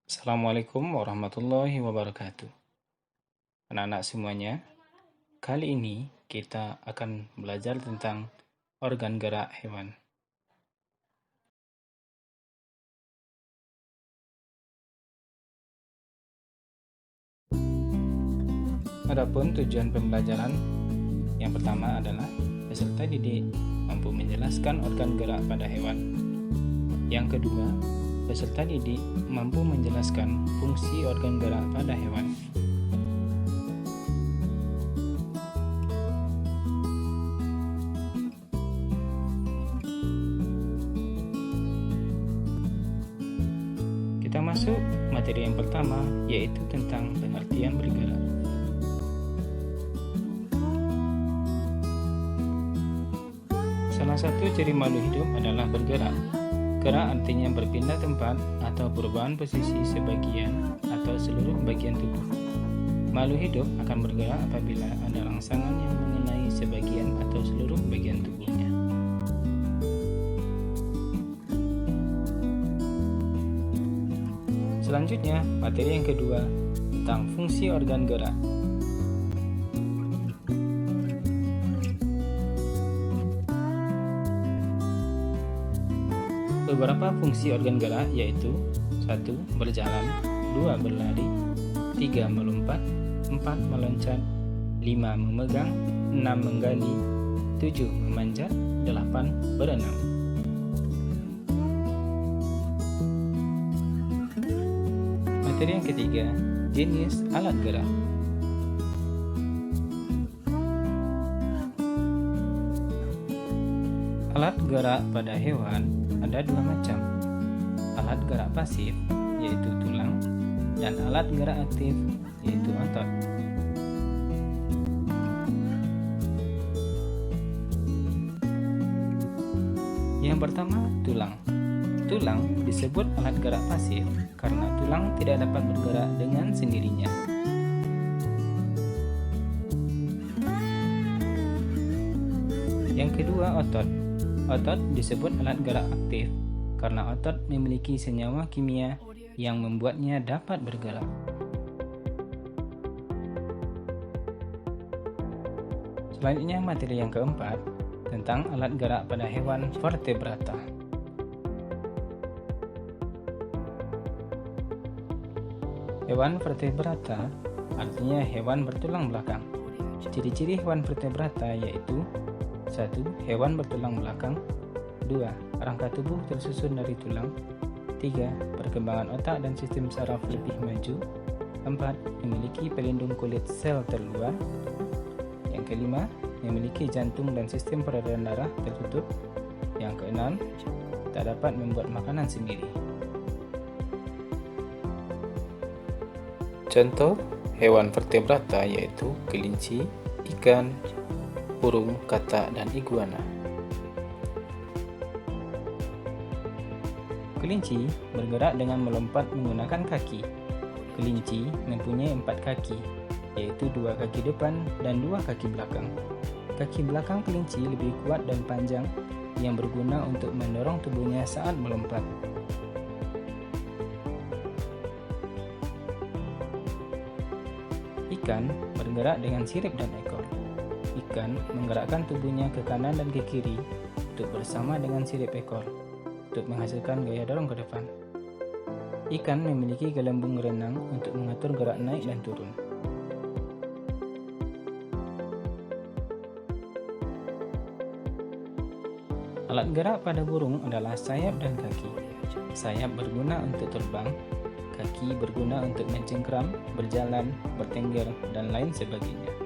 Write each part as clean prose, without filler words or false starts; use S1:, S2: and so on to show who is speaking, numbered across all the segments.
S1: Assalamualaikum warahmatullahi wabarakatuh. Anak-anak semuanya, kali ini kita akan belajar tentang organ gerak hewan. Adapun tujuan pembelajaran yang pertama adalah peserta didik mampu menjelaskan organ gerak pada hewan. Yang kedua, peserta didik mampu menjelaskan fungsi organ gerak pada hewan. Kita masuk materi yang pertama, yaitu tentang pengertian bergerak. Salah satu ciri makhluk hidup adalah bergerak. Gerak artinya berpindah tempat atau perubahan posisi sebagian atau seluruh bagian tubuh. Makhluk hidup akan bergerak apabila ada rangsangan yang mengenai sebagian atau seluruh bagian tubuhnya. Selanjutnya, materi yang kedua tentang fungsi organ gerak. Beberapa fungsi organ gerak yaitu 1. Berjalan, 2. Berlari, 3. Melompat, 4. Meloncat, 5. Memegang, 6. Menggali, 7. Memanjat, 8. Berenang. Materi yang ketiga, jenis alat gerak. Alat gerak pada hewan ada dua macam, alat gerak pasif yaitu tulang dan alat gerak aktif yaitu otot. Yang pertama, tulang. Tulang disebut alat gerak pasif karena tulang tidak dapat bergerak dengan sendirinya. Yang kedua, otot. Otot disebut alat gerak aktif karena otot memiliki senyawa kimia yang membuatnya dapat bergerak. Selanjutnya materi yang keempat tentang alat gerak pada hewan vertebrata. Hewan vertebrata artinya hewan bertulang belakang. Ciri-ciri hewan vertebrata yaitu 1. Hewan bertulang belakang. 2. Rangka tubuh tersusun dari tulang. 3. Perkembangan otak dan sistem saraf lebih maju. 4. Memiliki pelindung kulit sel terluar. Yang kelima, memiliki jantung dan sistem peredaran darah tertutup. Yang keenam, tak dapat membuat makanan sendiri. Contoh hewan vertebrata yaitu kelinci, ikan, burung, katak, dan iguana. Kelinci bergerak dengan melompat menggunakan kaki. Kelinci mempunyai 4 kaki, yaitu 2 kaki depan dan 2 kaki belakang. Kaki belakang kelinci lebih kuat dan panjang yang berguna untuk mendorong tubuhnya saat melompat. Ikan bergerak dengan sirip dan ekor. Ikan menggerakkan tubuhnya ke kanan dan ke kiri untuk bersama dengan sirip ekor untuk menghasilkan gaya dorong ke depan. Ikan memiliki gelembung renang untuk mengatur gerak naik dan turun. Alat gerak pada burung adalah sayap dan kaki. Sayap berguna untuk terbang, kaki berguna untuk mencengkeram, berjalan, bertengger, dan lain sebagainya.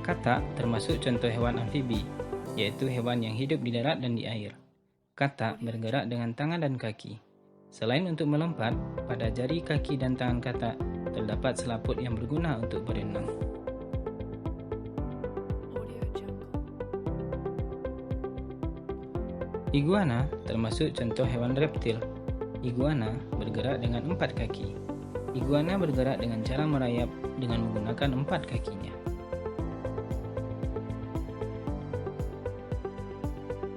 S1: Katak termasuk contoh hewan amfibi, yaitu hewan yang hidup di darat dan di air. Katak bergerak dengan tangan dan kaki. Selain untuk melompat, pada jari kaki dan tangan katak terdapat selaput yang berguna untuk berenang. Iguana termasuk contoh hewan reptil. Iguana bergerak dengan 4 kaki. Iguana bergerak dengan cara merayap dengan menggunakan 4 kakinya.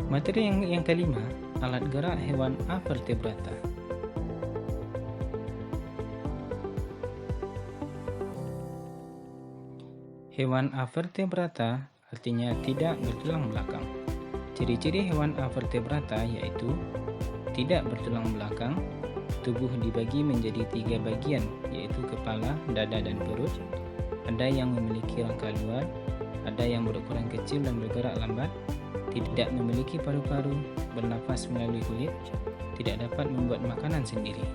S1: Materi yang kelima, alat gerak hewan avertebrata. Hewan avertebrata artinya tidak bertulang belakang. Ciri-ciri hewan avertebrata yaitu tidak bertulang belakang, tubuh dibagi menjadi 3 bagian yaitu kepala, dada, dan perut, ada yang memiliki rangka luar, ada yang berukuran kecil dan bergerak lambat, tidak memiliki paru-paru, bernafas melalui kulit, tidak dapat membuat makanan sendiri.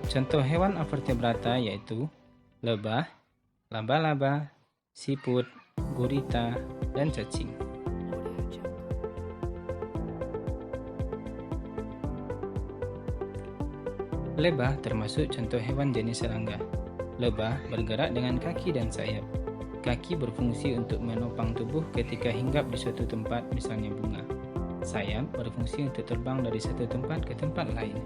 S1: Contoh hewan avertebrata yaitu lebah, laba-laba, siput, gurita, dan cacing. Lebah termasuk contoh hewan jenis serangga. Lebah bergerak dengan kaki dan sayap. Kaki berfungsi untuk menopang tubuh ketika hinggap di suatu tempat, misalnya bunga. Sayap berfungsi untuk terbang dari satu tempat ke tempat lain.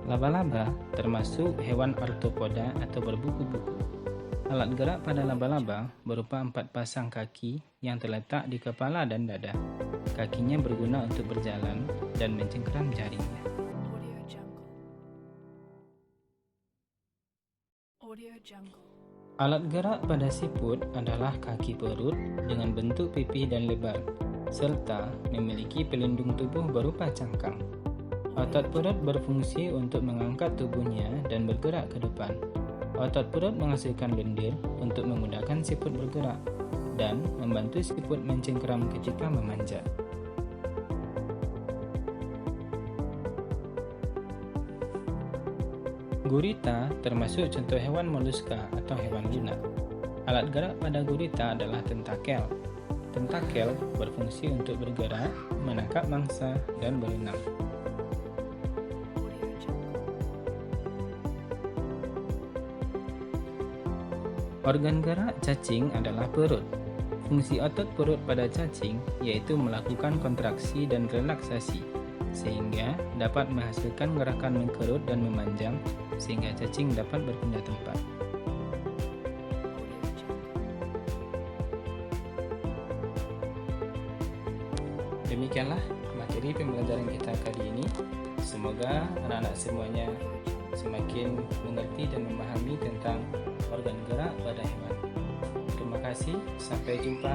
S1: Laba-laba termasuk hewan arthropoda atau berbuku-buku. Alat gerak pada laba-laba berupa 4 pasang kaki yang terletak di kepala dan dada. Kakinya berguna untuk berjalan dan mencengkeram jaringnya. Alat gerak pada siput adalah kaki perut dengan bentuk pipih dan lebar, serta memiliki pelindung tubuh berupa cangkang. Otot perut berfungsi untuk mengangkat tubuhnya dan bergerak ke depan. Otot perut menghasilkan lendir untuk memudahkan siput bergerak dan membantu siput mencengkeram ketika memanjat. Gurita termasuk contoh hewan moluska atau hewan lunak. Alat gerak pada gurita adalah tentakel. Tentakel berfungsi untuk bergerak, menangkap mangsa, dan berenang. Organ gerak cacing adalah perut. Fungsi otot perut pada cacing yaitu melakukan kontraksi dan relaksasi, sehingga dapat menghasilkan gerakan mengkerut dan memanjang, sehingga cacing dapat berpindah tempat. Demikianlah materi pembelajaran kita kali ini. Semoga anak-anak semuanya semakin mengerti dan memahami tentang organ gerak pada hewan. Terima kasih, sampai jumpa.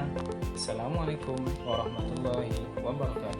S1: Assalamualaikum warahmatullahi wabarakatuh.